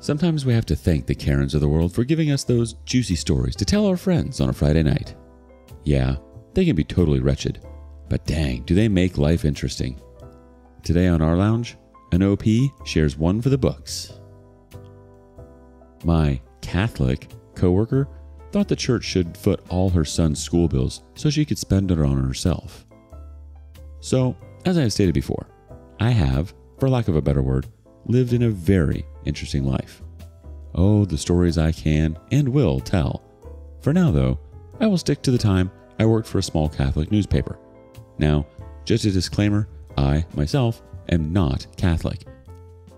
Sometimes we have to thank the Karens of the world for giving us those juicy stories to tell our friends on a Friday night. Yeah, they can be totally wretched, but dang, do they make life interesting. Today on rLounge, an OP shares one for the books. My Catholic coworker thought the church should foot all her son's school bills so she could spend it on herself. So, as I have stated before, I have, for lack of a better word, lived in a very interesting life. Oh, the stories I can and will tell. For now, though, I will stick to the time I worked for a small Catholic newspaper. Now, just a disclaimer, I, myself, am not Catholic.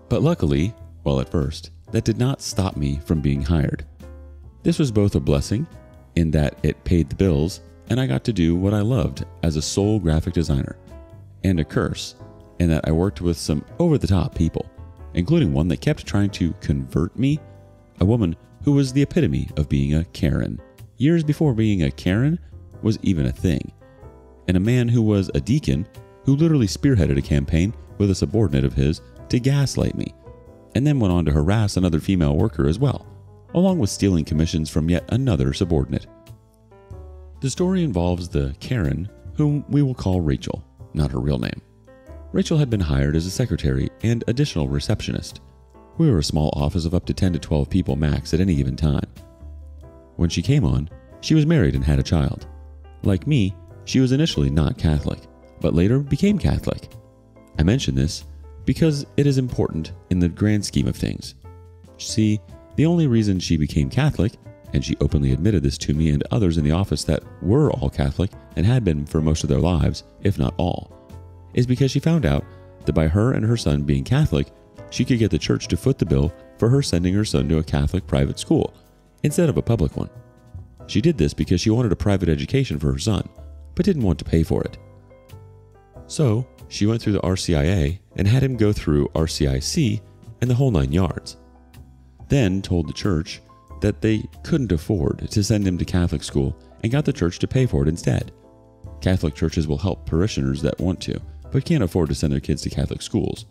But luckily, well at first, that did not stop me from being hired. This was both a blessing, in that it paid the bills, and I got to do what I loved as a sole graphic designer, and a curse, in that I worked with some over-the-top people, including one that kept trying to convert me, a woman who was the epitome of being a Karen, years before being a Karen was even a thing, and a man who was a deacon who literally spearheaded a campaign with a subordinate of his to gaslight me, and then went on to harass another female worker as well, along with stealing commissions from yet another subordinate. The story involves the Karen, whom we will call Rachel, not her real name. Rachel had been hired as a secretary and additional receptionist. We were a small office of up to 10 to 12 people max at any given time. When she came on, she was married and had a child. Like me, she was initially not Catholic, but later became Catholic. I mention this because it is important in the grand scheme of things. See, the only reason she became Catholic, and she openly admitted this to me and others in the office that were all Catholic and had been for most of their lives, if not all, is because she found out that by her and her son being Catholic, she could get the church to foot the bill for her sending her son to a Catholic private school instead of a public one. She did this because she wanted a private education for her son, but didn't want to pay for it. So she went through the RCIA and had him go through RCIC and the whole 9 yards. Then told the church that they couldn't afford to send him to Catholic school and got the church to pay for it instead. Catholic churches will help parishioners that want to, but can't afford to send their kids to Catholic schools.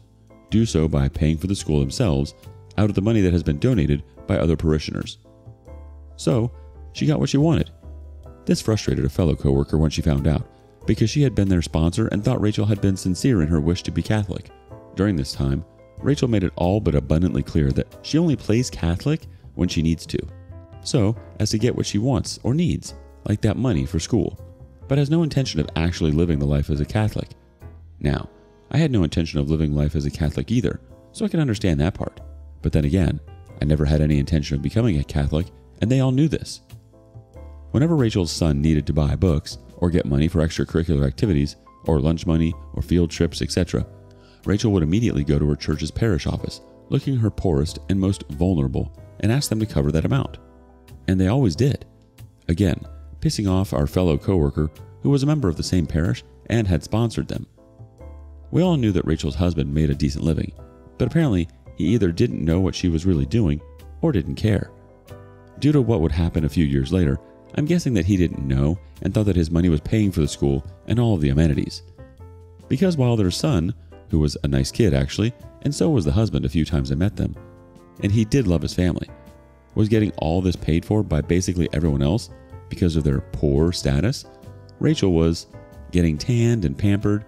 Do so by paying for the school themselves out of the money that has been donated by other parishioners. So, she got what she wanted. This frustrated a fellow coworker when she found out, because she had been their sponsor and thought Rachel had been sincere in her wish to be Catholic. During this time, Rachel made it all but abundantly clear that she only plays Catholic when she needs to, so as to get what she wants or needs, like that money for school, but has no intention of actually living the life as a Catholic. Now, I had no intention of living life as a Catholic either, so I can understand that part. But then again, I never had any intention of becoming a Catholic, and they all knew this. Whenever Rachel's son needed to buy books, or get money for extracurricular activities, or lunch money, or field trips, etc., Rachel would immediately go to her church's parish office, looking her poorest and most vulnerable, and ask them to cover that amount. And they always did. Again, pissing off our fellow coworker who was a member of the same parish and had sponsored them. We all knew that Rachel's husband made a decent living, but apparently he either didn't know what she was really doing or didn't care. Due to what would happen a few years later, I'm guessing that he didn't know and thought that his money was paying for the school and all of the amenities. Because while their son, who was a nice kid actually, and so was the husband a few times I met them, and he did love his family, was getting all this paid for by basically everyone else because of their poor status, Rachel was getting tanned and pampered.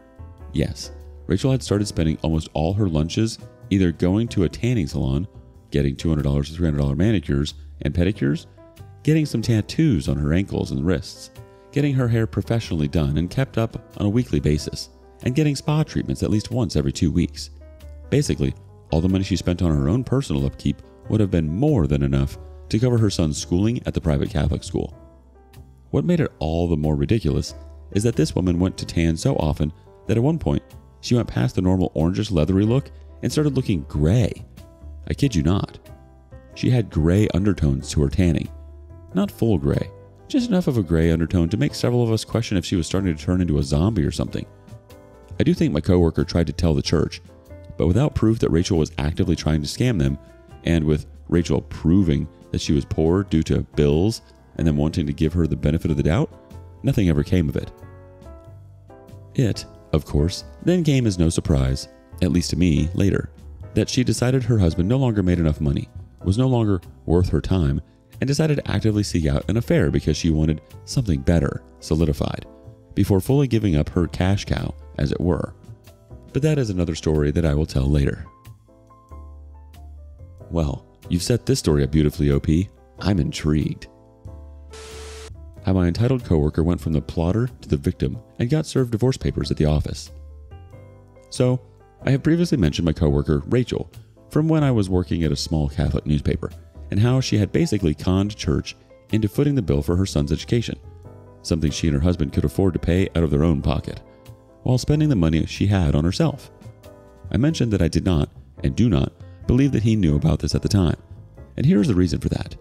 Yes, Rachel had started spending almost all her lunches either going to a tanning salon, getting $200 to $300 manicures and pedicures, getting some tattoos on her ankles and wrists, getting her hair professionally done and kept up on a weekly basis, and getting spa treatments at least once every 2 weeks. Basically, all the money she spent on her own personal upkeep would have been more than enough to cover her son's schooling at the private Catholic school. What made it all the more ridiculous is that this woman went to tan so often that at one point she went past the normal orangish leathery look and started looking gray. I kid you not. She had gray undertones to her tanning. Not full gray, just enough of a gray undertone to make several of us question if she was starting to turn into a zombie or something. I do think my coworker tried to tell the church, but without proof that Rachel was actively trying to scam them, and with Rachel proving that she was poor due to bills and then wanting to give her the benefit of the doubt, nothing ever came of it. It, of course, then came as no surprise, at least to me later, that she decided her husband no longer made enough money, was no longer worth her time and decided to actively seek out an affair because she wanted something better solidified before fully giving up her cash cow, as it were. But that is another story that I will tell later. Well, you've set this story up beautifully, OP. I'm intrigued. How my entitled coworker went from the plotter to the victim and got served divorce papers at the office. So, I have previously mentioned my coworker, Rachel, from when I was working at a small Catholic newspaper, and how she had basically conned church into footing the bill for her son's education, something she and her husband could afford to pay out of their own pocket, while spending the money she had on herself. I mentioned that I did not, and do not, believe that he knew about this at the time, and here is the reason for that.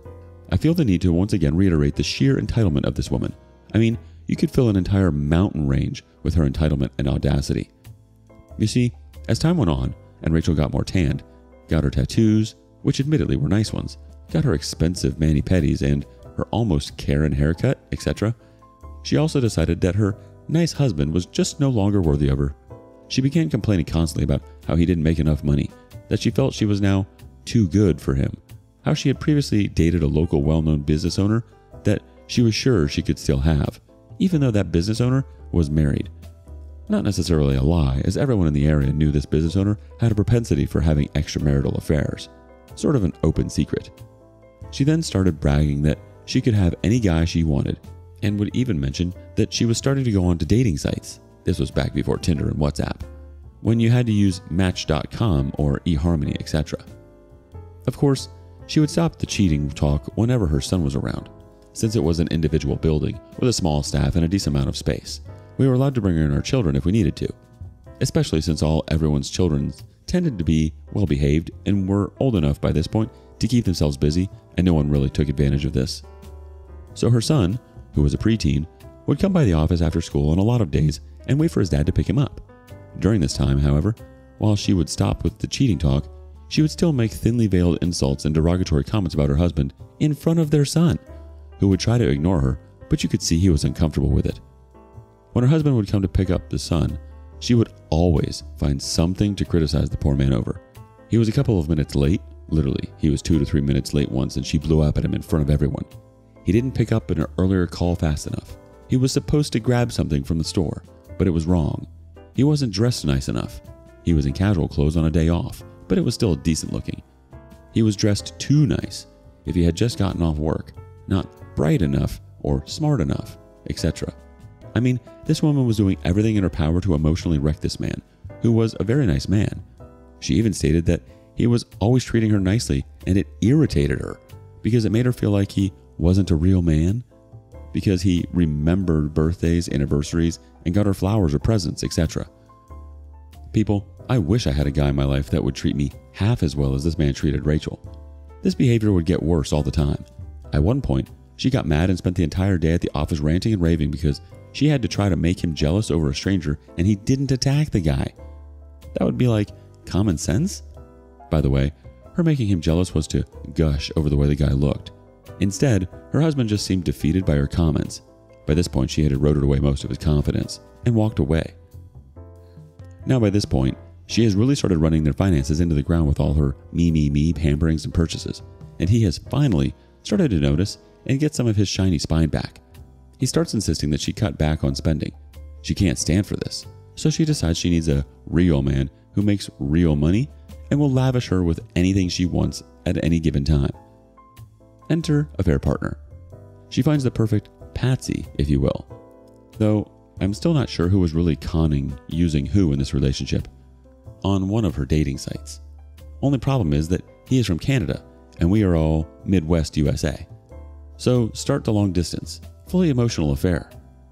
I feel the need to once again reiterate the sheer entitlement of this woman. I mean, you could fill an entire mountain range with her entitlement and audacity. You see, as time went on, and Rachel got more tanned, got her tattoos, which admittedly were nice ones, got her expensive mani-pedis and her almost Karen haircut, etc., she also decided that her nice husband was just no longer worthy of her. She began complaining constantly about how he didn't make enough money, that she felt she was now too good for him, how she had previously dated a local well-known business owner that she was sure she could still have, even though that business owner was married. Not necessarily a lie, as everyone in the area knew this business owner had a propensity for having extramarital affairs, sort of an open secret. She then started bragging that she could have any guy she wanted, and would even mention that she was starting to go on to dating sites. This was back before Tinder and WhatsApp, when you had to use Match.com or eHarmony, etc. Of course, she would stop the cheating talk whenever her son was around. Since it was an individual building with a small staff and a decent amount of space, we were allowed to bring in our children if we needed to, especially since everyone's children tended to be well behaved and were old enough by this point to keep themselves busy, and no one really took advantage of this. So her son, who was a preteen, would come by the office after school on a lot of days and wait for his dad to pick him up. During this time, however, while she would stop with the cheating talk, she would still make thinly veiled insults and derogatory comments about her husband in front of their son, who would try to ignore her, but you could see he was uncomfortable with it. When her husband would come to pick up the son, she would always find something to criticize the poor man over. He was a couple of minutes late. Literally, he was 2 to 3 minutes late once, and she blew up at him in front of everyone. He didn't pick up an earlier call fast enough. He was supposed to grab something from the store, but it was wrong. He wasn't dressed nice enough. He was in casual clothes on a day off, but it was still decent looking. He was dressed too nice if he had just gotten off work, not bright enough or smart enough, etc. I mean, this woman was doing everything in her power to emotionally wreck this man, who was a very nice man. She even stated that he was always treating her nicely, and it irritated her because it made her feel like he wasn't a real man, because he remembered birthdays, anniversaries, and got her flowers or presents, etc. People, I wish I had a guy in my life that would treat me half as well as this man treated Rachel. This behavior would get worse all the time. At one point, she got mad and spent the entire day at the office ranting and raving because she had to try to make him jealous over a stranger and he didn't attack the guy. That would be like common sense? By the way, her making him jealous was to gush over the way the guy looked. Instead, her husband just seemed defeated by her comments. By this point, she had eroded away most of his confidence and walked away. Now by this point, she has really started running their finances into the ground with all her me pamperings and purchases, and he has finally started to notice and get some of his shiny spine back. He starts insisting that she cut back on spending. She can't stand for this, so she decides she needs a real man who makes real money and will lavish her with anything she wants at any given time. Enter affair partner. She finds the perfect patsy, if you will. Though I'm still not sure who was really conning using who in this relationship on one of her dating sites. Only problem is that he is from Canada and we are all Midwest USA. So start the long distance, fully emotional affair.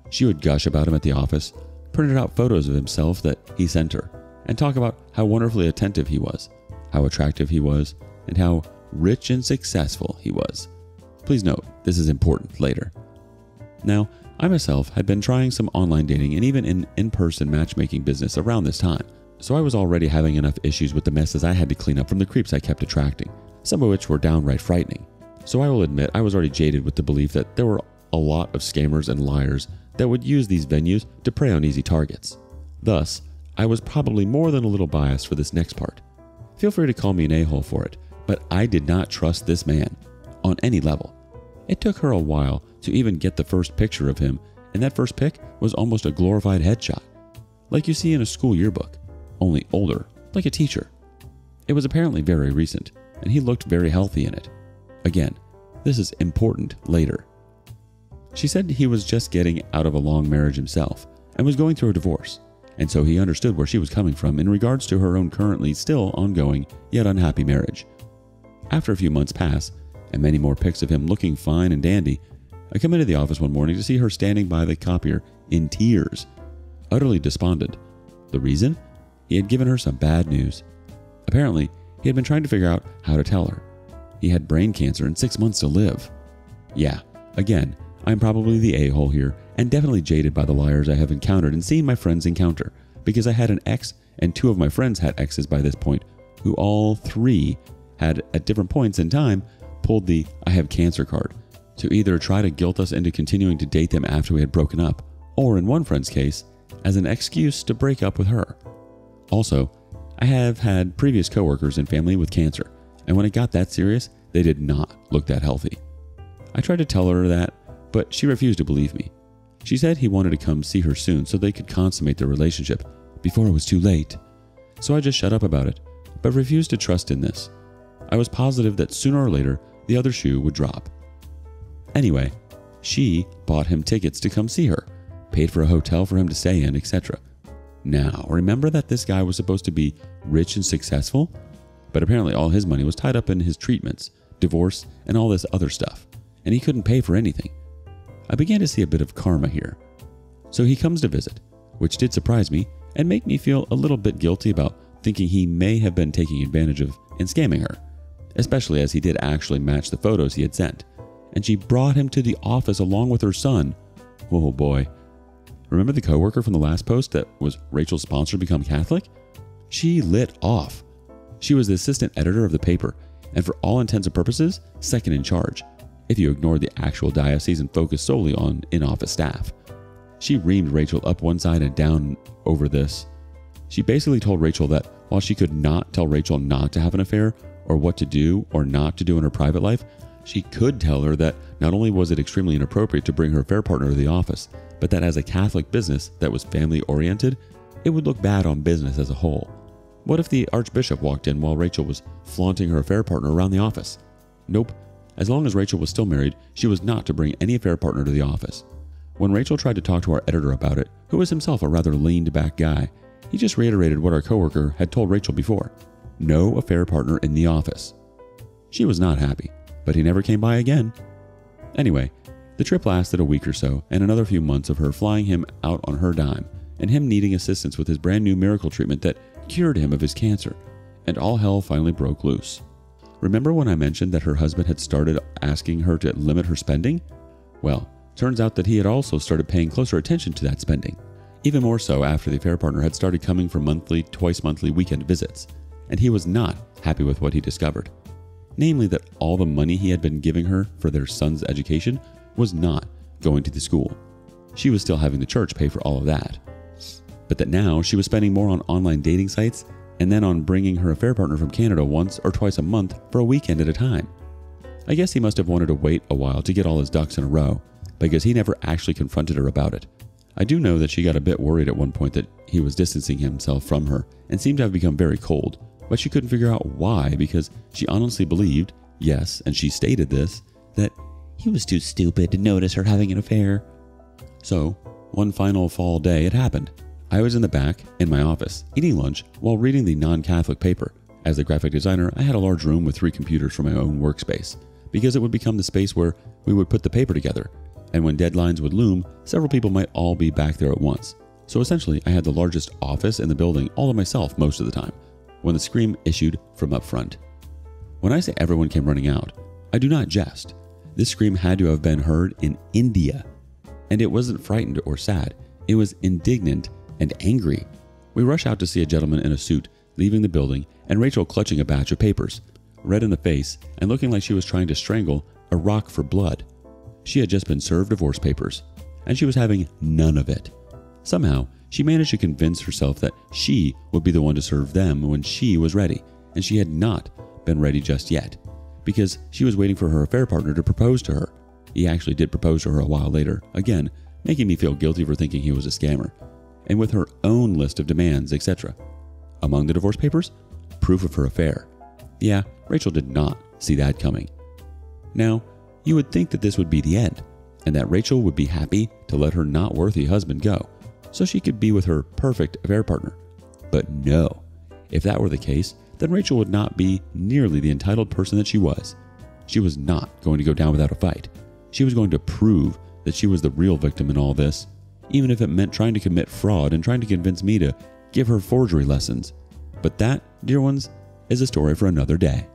She would gush about him at the office, printed out photos of himself that he sent her, and talk about how wonderfully attentive he was, how attractive he was, and how rich and successful he was. Please note, this is important later. Now, I myself had been trying some online dating and even an in-person matchmaking business around this time, so I was already having enough issues with the messes I had to clean up from the creeps I kept attracting, some of which were downright frightening. So I will admit I was already jaded with the belief that there were a lot of scammers and liars that would use these venues to prey on easy targets. Thus, I was probably more than a little biased for this next part. Feel free to call me an a-hole for it, But I did not trust this man on any level. It took her a while to even get the first picture of him, and that first pic was almost a glorified headshot, like you see in a school yearbook, only older, like a teacher. It was apparently very recent, and he looked very healthy in it. Again, this is important later. She said he was just getting out of a long marriage himself and was going through a divorce, and so he understood where she was coming from in regards to her own currently still ongoing yet unhappy marriage. After a few months pass, and many more pics of him looking fine and dandy, I come into the office one morning to see her standing by the copier in tears, utterly despondent. The reason? He had given her some bad news. Apparently, he had been trying to figure out how to tell her. He had brain cancer and 6 months to live. Yeah, again, I'm probably the a-hole here, and definitely jaded by the liars I have encountered and seen my friends encounter, because I had an ex and 2 of my friends had exes by this point, who all 3 had, at different points in time, pulled the I have cancer card to either try to guilt us into continuing to date them after we had broken up, or in one friend's case, as an excuse to break up with her. Also, I have had previous coworkers and family with cancer, and when it got that serious, they did not look that healthy. I tried to tell her that, but she refused to believe me. She said he wanted to come see her soon so they could consummate their relationship before it was too late. So I just shut up about it, but refused to trust in this. I was positive that sooner or later, the other shoe would drop. Anyway, she bought him tickets to come see her, paid for a hotel for him to stay in, etc. Now, remember that this guy was supposed to be rich and successful? But apparently all his money was tied up in his treatments, divorce, and all this other stuff, and he couldn't pay for anything. I began to see a bit of karma here. So he comes to visit, which did surprise me and make me feel a little bit guilty about thinking he may have been taking advantage of and scamming her, especially as he did actually match the photos he had sent, and she brought him to the office along with her son. Oh boy. Remember the coworker from the last post that was Rachel's sponsor become Catholic? She lit off. She was the assistant editor of the paper, and for all intents and purposes, second in charge, if you ignore the actual diocese and focus solely on in-office staff. She reamed Rachel up one side and down over this. She basically told Rachel that while she could not tell Rachel not to have an affair or what to do or not to do in her private life, she could tell her that not only was it extremely inappropriate to bring her affair partner to the office, but that as a Catholic business that was family-oriented, it would look bad on business as a whole. What if the Archbishop walked in while Rachel was flaunting her affair partner around the office? Nope. As long as Rachel was still married, she was not to bring any affair partner to the office. When Rachel tried to talk to our editor about it, who was himself a rather leaned-back guy, he just reiterated what our coworker had told Rachel before. No affair partner in the office. She was not happy, but he never came by again. Anyway, the trip lasted a week or so, and another few months of her flying him out on her dime, and him needing assistance with his brand new miracle treatment that cured him of his cancer, and all hell finally broke loose. Remember when I mentioned that her husband had started asking her to limit her spending? Well, turns out that he had also started paying closer attention to that spending, even more so after the affair partner had started coming for monthly, twice-monthly weekend visits, and he was not happy with what he discovered. Namely that all the money he had been giving her for their son's education was not going to the school. She was still having the church pay for all of that. But that now she was spending more on online dating sites and then on bringing her affair partner from Canada once or twice a month for a weekend at a time. I guess he must have wanted to wait a while to get all his ducks in a row, because he never actually confronted her about it. I do know that she got a bit worried at one point that he was distancing himself from her and seemed to have become very cold, but she couldn't figure out why, because she honestly believed, yes, and she stated this, that he was too stupid to notice her having an affair. So, one final fall day it happened. I was in the back, in my office, eating lunch while reading the non-Catholic paper. As a graphic designer, I had a large room with 3 computers for my own workspace, because it would become the space where we would put the paper together, and when deadlines would loom, several people might all be back there at once. So essentially, I had the largest office in the building all to myself most of the time, when the scream issued from up front. When I say everyone came running out, I do not jest. This scream had to have been heard in India, and it wasn't frightened or sad. It was indignant and angry. We rush out to see a gentleman in a suit leaving the building, and Rachel clutching a batch of papers, red in the face and looking like she was trying to strangle a rock for blood. She had just been served divorce papers, and she was having none of it. Somehow, she managed to convince herself that she would be the one to serve them when she was ready, and she had not been ready just yet, because she was waiting for her affair partner to propose to her. He actually did propose to her a while later, again, making me feel guilty for thinking he was a scammer, and with her own list of demands, etc. Among the divorce papers, proof of her affair. Yeah, Rachel did not see that coming. Now, you would think that this would be the end, and that Rachel would be happy to let her not worthy husband go, so she could be with her perfect affair partner. But no, if that were the case, then Rachel would not be nearly the entitled person that she was. She was not going to go down without a fight. She was going to prove that she was the real victim in all this, even if it meant trying to commit fraud and trying to convince me to give her forgery lessons. But that, dear ones, is a story for another day.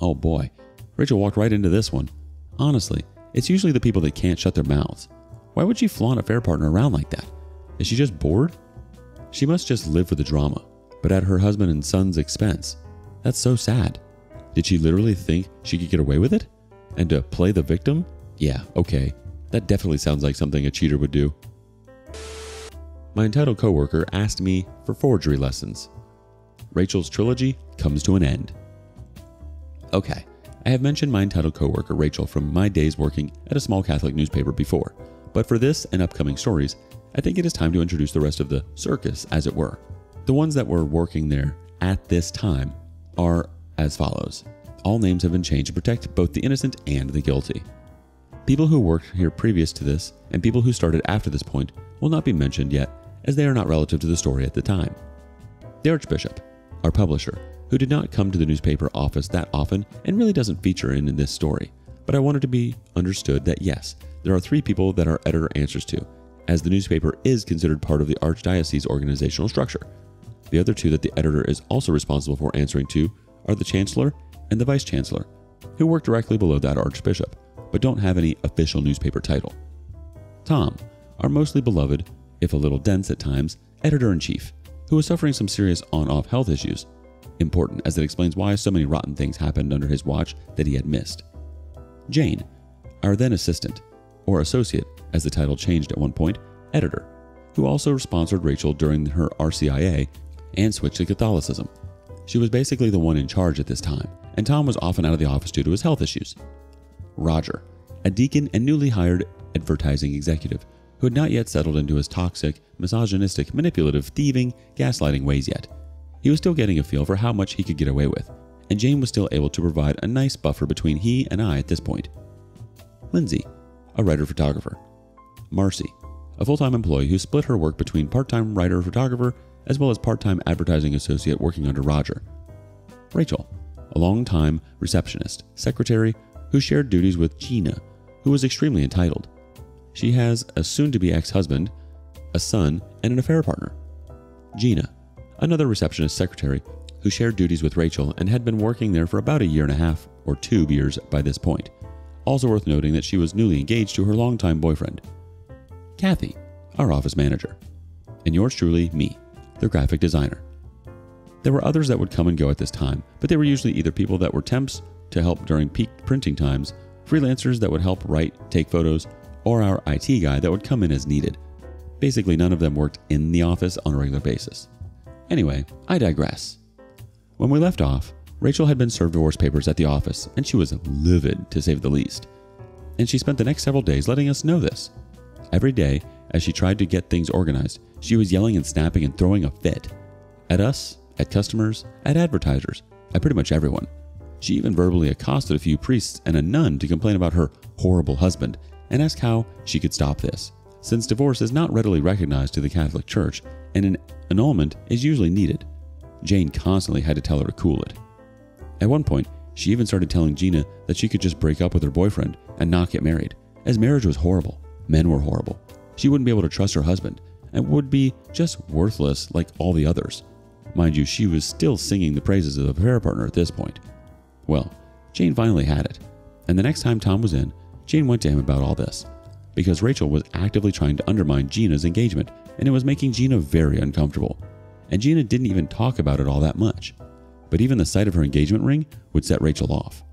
Oh boy, Rachel walked right into this one. Honestly, it's usually the people that can't shut their mouths. Why would she flaunt a affair partner around like that? Is she just bored? She must just live for the drama, but at her husband and son's expense. That's so sad. Did she literally think she could get away with it? And to play the victim? Yeah, okay. That definitely sounds like something a cheater would do. My entitled coworker asked me for forgery lessons. Rachel's trilogy comes to an end. Okay, I have mentioned my entitled coworker Rachel from my days working at a small Catholic newspaper before, but for this and upcoming stories, I think it is time to introduce the rest of the circus, as it were. The ones that were working there at this time are as follows. All names have been changed to protect both the innocent and the guilty. People who worked here previous to this and people who started after this point will not be mentioned yet, as they are not relative to the story at the time. The Archbishop, our publisher, who did not come to the newspaper office that often and really doesn't feature in this story, but I wanted to be understood that yes, there are 3 people that our editor answers to, as the newspaper is considered part of the Archdiocese organizational structure. The other 2 that the editor is also responsible for answering to are the Chancellor and the Vice Chancellor, who work directly below that Archbishop, but don't have any official newspaper title. Tom, our mostly beloved, if a little dense at times, editor-in-chief, who was suffering some serious on-off health issues, important as it explains why so many rotten things happened under his watch that he had missed. Jane, our then assistant, or associate, as the title changed at one point, editor, who also sponsored Rachel during her RCIA and switched to Catholicism. She was basically the one in charge at this time, and Tom was often out of the office due to his health issues. Roger, a deacon and newly hired advertising executive who had not yet settled into his toxic, misogynistic, manipulative, thieving, gaslighting ways yet. He was still getting a feel for how much he could get away with, and Jane was still able to provide a nice buffer between he and I at this point. Lindsay, a writer-photographer. Marcy, a full-time employee who split her work between part-time writer-photographer as well as part-time advertising associate working under Roger. Rachel, a long-time receptionist, secretary, who shared duties with Gina, who was extremely entitled. She has a soon-to-be ex-husband, a son, and an affair partner. Gina, another receptionist secretary, who shared duties with Rachel and had been working there for about 1.5 years or 2 years by this point. Also worth noting that she was newly engaged to her longtime boyfriend. Kathy, our office manager. And yours truly, me, the graphic designer. There were others that would come and go at this time, but they were usually either people that were temps to help during peak printing times, freelancers that would help write, take photos, or our IT guy that would come in as needed. Basically, none of them worked in the office on a regular basis. Anyway, I digress. When we left off, Rachel had been served divorce papers at the office, and she was livid, to say the least. And she spent the next several days letting us know this. Every day, as she tried to get things organized, she was yelling and snapping and throwing a fit. At us, at customers, at advertisers, at pretty much everyone. She even verbally accosted a few priests and a nun to complain about her horrible husband and ask how she could stop this, since divorce is not readily recognized to the Catholic Church and an annulment is usually needed. Jane constantly had to tell her to cool it. At one point, she even started telling Gina that she could just break up with her boyfriend and not get married, as marriage was horrible, men were horrible, she wouldn't be able to trust her husband, and would be just worthless like all the others. Mind you, she was still singing the praises of the affair partner at this point. Well, Jane finally had it, and the next time Tom was in, Jane went to him about all this, because Rachel was actively trying to undermine Gina's engagement, and it was making Gina very uncomfortable. And Gina didn't even talk about it all that much, but even the sight of her engagement ring would set Rachel off.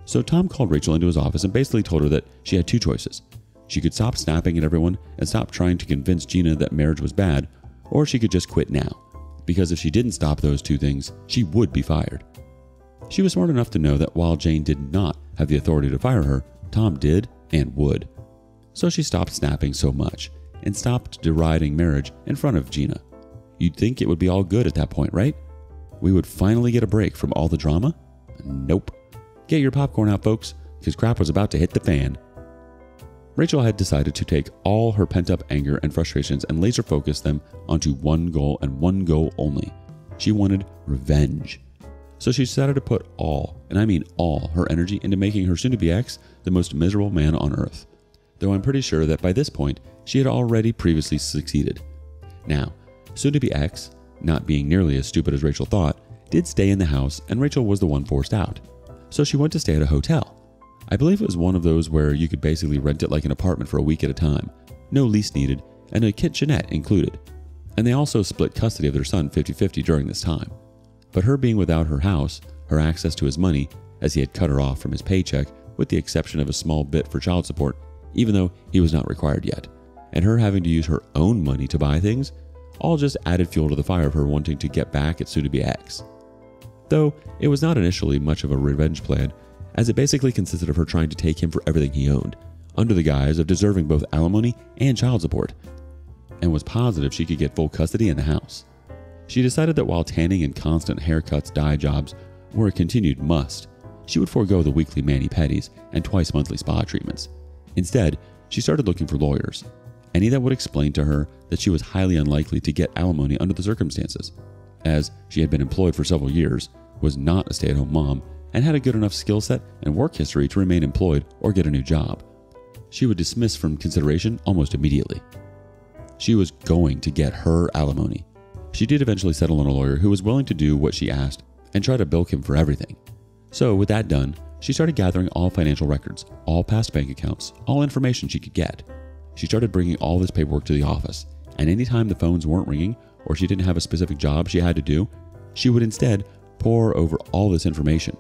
So Tom called Rachel into his office and basically told her that she had 2 choices. She could stop snapping at everyone and stop trying to convince Gina that marriage was bad, or she could just quit now, because if she didn't stop those 2 things, she would be fired. She was smart enough to know that while Jane did not have the authority to fire her, Tom did and would. So she stopped snapping so much and stopped deriding marriage in front of Gina. You'd think it would be all good at that point, right? We would finally get a break from all the drama? Nope. Get your popcorn out, folks, because crap was about to hit the fan. Rachel had decided to take all her pent-up anger and frustrations and laser focus them onto one goal and one goal only. She wanted revenge. So she decided to put all, and I mean all, her energy into making her soon-to-be ex the most miserable man on earth. Though I'm pretty sure that by this point, she had already previously succeeded. Now, soon-to-be ex, not being nearly as stupid as Rachel thought, did stay in the house and Rachel was the one forced out. So she went to stay at a hotel. I believe it was one of those where you could basically rent it like an apartment for a week at a time, no lease needed, and a kitchenette included. And they also split custody of their son 50-50 during this time. But her being without her house, her access to his money, as he had cut her off from his paycheck with the exception of a small bit for child support, even though he was not required yet, and her having to use her own money to buy things, all just added fuel to the fire of her wanting to get back at soon-to-be ex. Though it was not initially much of a revenge plan, as it basically consisted of her trying to take him for everything he owned, under the guise of deserving both alimony and child support, and was positive she could get full custody in the house. She decided that while tanning and constant haircuts, dye jobs were a continued must, she would forego the weekly mani-pedis and twice-monthly spa treatments. Instead, she started looking for lawyers, any that would explain to her that she was highly unlikely to get alimony under the circumstances, as she had been employed for several years, was not a stay-at-home mom, and had a good enough skill set and work history to remain employed or get a new job. She would dismiss from consideration almost immediately. She was going to get her alimony. She did eventually settle on a lawyer who was willing to do what she asked and try to bilk him for everything. So with that done, she started gathering all financial records, all past bank accounts, all information she could get. She started bringing all this paperwork to the office, and anytime the phones weren't ringing or she didn't have a specific job she had to do, she would instead pore over all this information.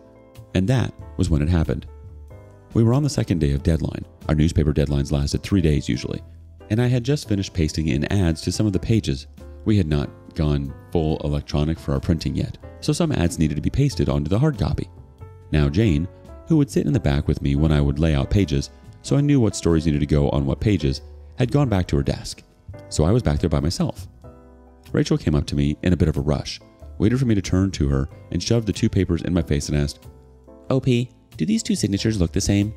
And that was when it happened. We were on the second day of deadline. Our newspaper deadlines lasted 3 days usually, and I had just finished pasting in ads to some of the pages. We had not gone full electronic for our printing yet, so some ads needed to be pasted onto the hard copy. Now Jane, who would sit in the back with me when I would lay out pages, so I knew what stories needed to go on what pages, had gone back to her desk. So I was back there by myself. Rachel came up to me in a bit of a rush, waited for me to turn to her, and shoved the 2 papers in my face and asked, "OP, do these 2 signatures look the same?"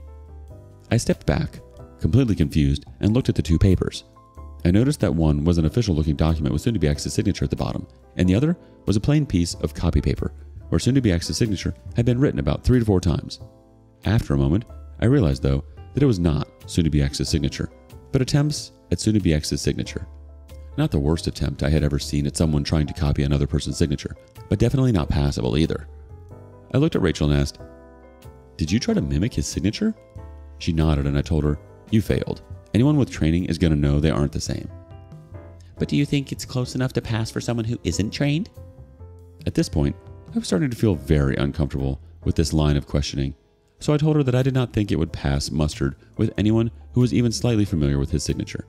I stepped back, completely confused, and looked at the 2 papers. I noticed that one was an official-looking document with soon-to-be ex's signature at the bottom, and the other was a plain piece of copy paper, where soon-to-be ex's signature had been written about 3 to 4 times. After a moment, I realized, though, that it was not soon-to-be ex's signature, but attempts at soon-to-be ex's signature. Not the worst attempt I had ever seen at someone trying to copy another person's signature, but definitely not passable either. I looked at Rachel and asked, "Did you try to mimic his signature?" She nodded and I told her, "You failed. Anyone with training is going to know they aren't the same." "But do you think it's close enough to pass for someone who isn't trained?" At this point, I was starting to feel very uncomfortable with this line of questioning, so I told her that I did not think it would pass muster with anyone who was even slightly familiar with his signature.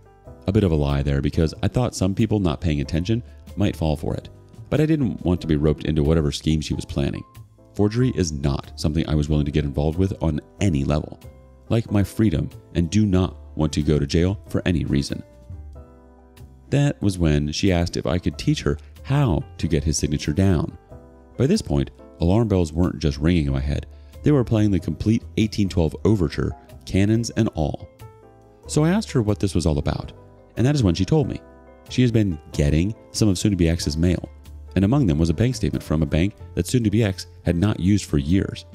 A bit of a lie there because I thought some people not paying attention might fall for it, but I didn't want to be roped into whatever scheme she was planning. Forgery is not something I was willing to get involved with on any level. Like my freedom, and do not want to go to jail for any reason. That was when she asked if I could teach her how to get his signature down. By this point, alarm bells weren't just ringing in my head, they were playing the complete 1812 overture, cannons and all. So I asked her what this was all about, and that is when she told me. She has been getting some of soon-to-be ex's mail, and among them was a bank statement from a bank that soon-to-be ex had not used for years.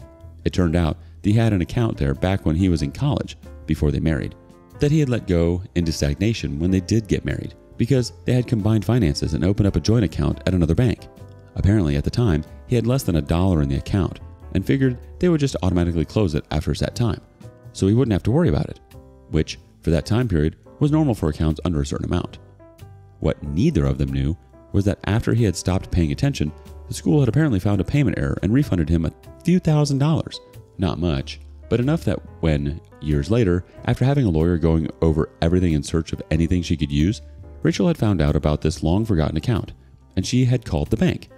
It turned out that he had an account there back when he was in college, before they married, that he had let go into stagnation when they did get married, because they had combined finances and opened up a joint account at another bank. Apparently at the time, he had less than $1 in the account, and figured they would just automatically close it after a set time, so he wouldn't have to worry about it, which, for that time period, was normal for accounts under a certain amount. What neither of them knew was that after he had stopped paying attention, the school had apparently found a payment error and refunded him a few $1,000s. Not much, but enough that when, years later, after having a lawyer going over everything in search of anything she could use, Rachel had found out about this long-forgotten account, and she had called the bank.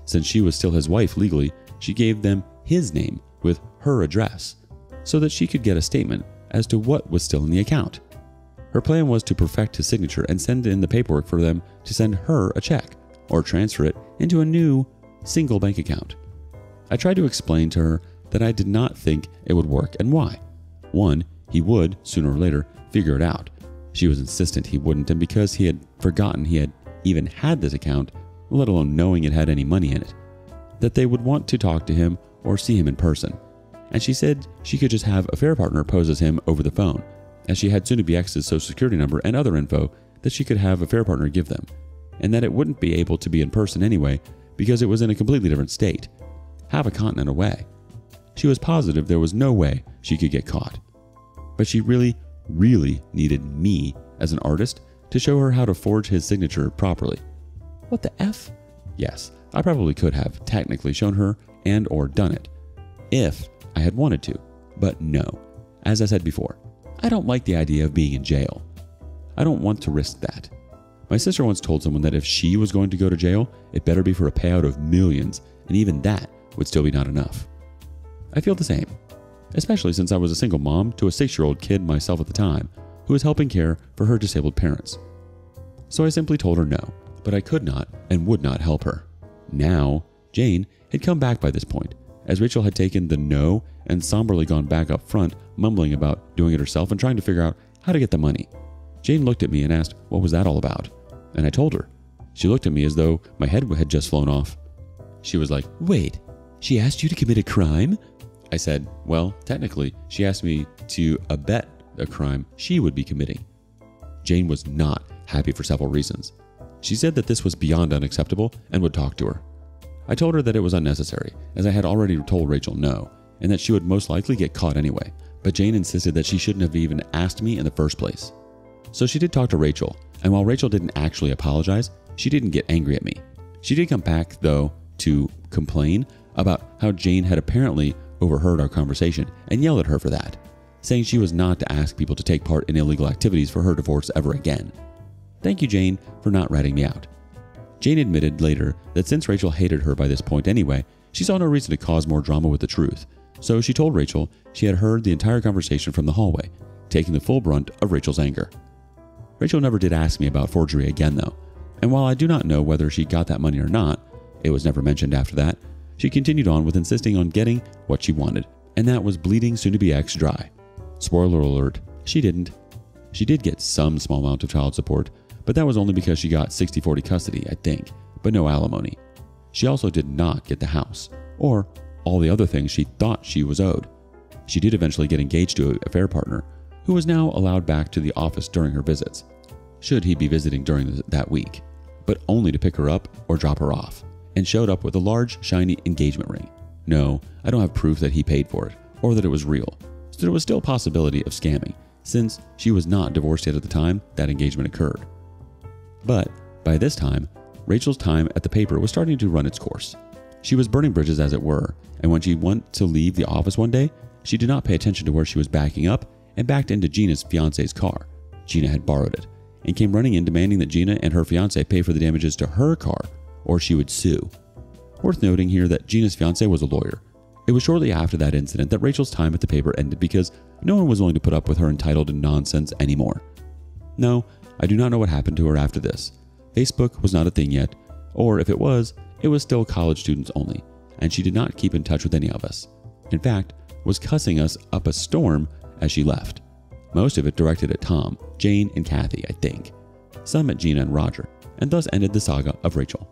Since she was still his wife legally, she gave them his name with her address so that she could get a statement as to what was still in the account. Her plan was to perfect his signature and send in the paperwork for them to send her a check or transfer it into a new single bank account. I tried to explain to her that I did not think it would work and why. One, he would, sooner or later, figure it out. She was insistent he wouldn't, and because he had forgotten he had even had this account, let alone knowing it had any money in it, that they would want to talk to him or see him in person. And she said she could just have a fair partner pose as him over the phone, as she had soon-to-be-ex's social security number and other info that she could have a fair partner give them, and that it wouldn't be able to be in person anyway because it was in a completely different state, half a continent away. She was positive there was no way she could get caught. But she really needed me as an artist to show her how to forge his signature properly. What the F? Yes, I probably could have technically shown her and or done it if I had wanted to, but no. As I said before, I don't like the idea of being in jail. I don't want to risk that. My sister once told someone that if she was going to go to jail, it better be for a payout of millions, and even that would still be not enough. I feel the same, especially since I was a single mom to a 6-year-old kid myself at the time, who was helping care for her disabled parents. So I simply told her no, but I could not and would not help her. Now, Jane had come back by this point, as Rachel had taken the no and somberly gone back up front, mumbling about doing it herself and trying to figure out how to get the money. Jane looked at me and asked what was that all about, and I told her. She looked at me as though my head had just flown off. She was like, "Wait, she asked you to commit a crime?" I said, well, technically, she asked me to abet a crime she would be committing. Jane was not happy for several reasons. She said that this was beyond unacceptable and would talk to her. I told her that it was unnecessary, as I had already told Rachel no, and that she would most likely get caught anyway, but Jane insisted that she shouldn't have even asked me in the first place. So she did talk to Rachel, and while Rachel didn't actually apologize, she didn't get angry at me. She did come back, though, to complain about how Jane had apparently overheard our conversation and yelled at her for that, saying she was not to ask people to take part in illegal activities for her divorce ever again. Thank you, Jane, for not ratting me out. Jane admitted later that since Rachel hated her by this point anyway, she saw no reason to cause more drama with the truth, so she told Rachel she had heard the entire conversation from the hallway, taking the full brunt of Rachel's anger. Rachel never did ask me about forgery again, though, and while I do not know whether she got that money or not, it was never mentioned after that, she continued on with insisting on getting what she wanted, and that was bleeding soon-to-be-ex dry. Spoiler alert, she didn't. She did get some small amount of child support, but that was only because she got 60-40 custody, I think, but no alimony. She also did not get the house, or all the other things she thought she was owed. She did eventually get engaged to an affair partner, who was now allowed back to the office during her visits, should he be visiting during that week, but only to pick her up or drop her off, and showed up with a large, shiny engagement ring. No, I don't have proof that he paid for it, or that it was real, so there was still a possibility of scamming, since she was not divorced yet at the time that engagement occurred. But by this time, Rachel's time at the paper was starting to run its course. She was burning bridges, as it were, and when she went to leave the office one day, she did not pay attention to where she was backing up and backed into Gina's fiance's car. Gina had borrowed it, and came running in demanding that Gina and her fiance pay for the damages to her car, or she would sue. Worth noting here that Gina's fiance was a lawyer. It was shortly after that incident that Rachel's time at the paper ended because no one was willing to put up with her entitled nonsense anymore. No, I do not know what happened to her after this. Facebook was not a thing yet, or if it was still college students only, and she did not keep in touch with any of us. In fact, was cussing us up a storm as she left. Most of it directed at Tom, Jane, and Kathy, I think. Some at Gina and Roger, and thus ended the saga of Rachel.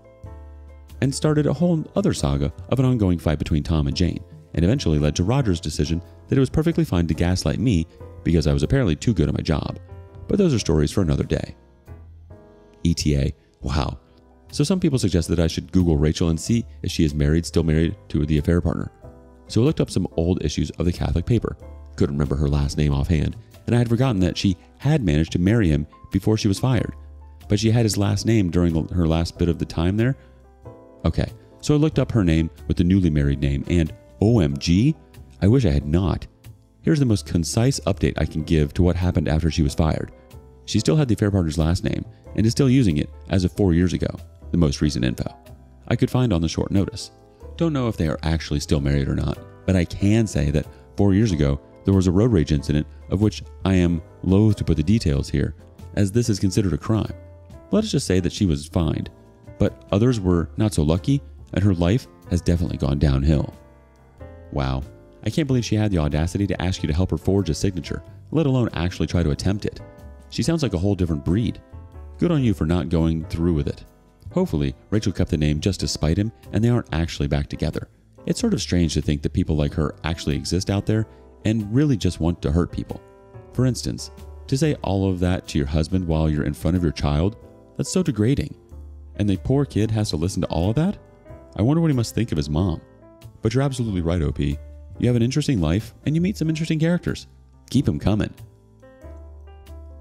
And started a whole other saga of an ongoing fight between Tom and Jane, and eventually led to Roger's decision that it was perfectly fine to gaslight me because I was apparently too good at my job. But those are stories for another day. ETA. Wow. So some people suggested that I should Google Rachel and see if she is still married to the affair partner. So I looked up some old issues of the Catholic paper. Couldn't remember her last name offhand, and I had forgotten that she had managed to marry him before she was fired. But she had his last name during her last bit of the time there. Okay, so I looked up her name with the newly married name, and OMG, I wish I had not. Here's the most concise update I can give to what happened after she was fired. She still had the affair partner's last name, and is still using it as of 4 years ago, the most recent info I could find on the short notice. Don't know if they are actually still married or not, but I can say that 4 years ago, there was a road rage incident of which I am loath to put the details here, as this is considered a crime. Let us just say that she was fined, but others were not so lucky, and her life has definitely gone downhill. Wow, I can't believe she had the audacity to ask you to help her forge a signature, let alone actually try to attempt it. She sounds like a whole different breed. Good on you for not going through with it. Hopefully, Rachel kept the name just to spite him and they aren't actually back together. It's sort of strange to think that people like her actually exist out there and really just want to hurt people. For instance, to say all of that to your husband while you're in front of your child, that's so degrading. And the poor kid has to listen to all of that? I wonder what he must think of his mom. But you're absolutely right, OP. You have an interesting life and you meet some interesting characters. Keep them coming.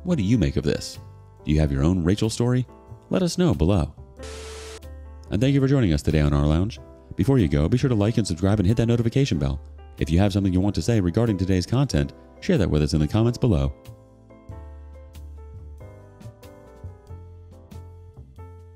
What do you make of this? Do you have your own Rachel story? Let us know below. And thank you for joining us today on rLounge. Before you go, be sure to like and subscribe and hit that notification bell. If you have something you want to say regarding today's content, share that with us in the comments below.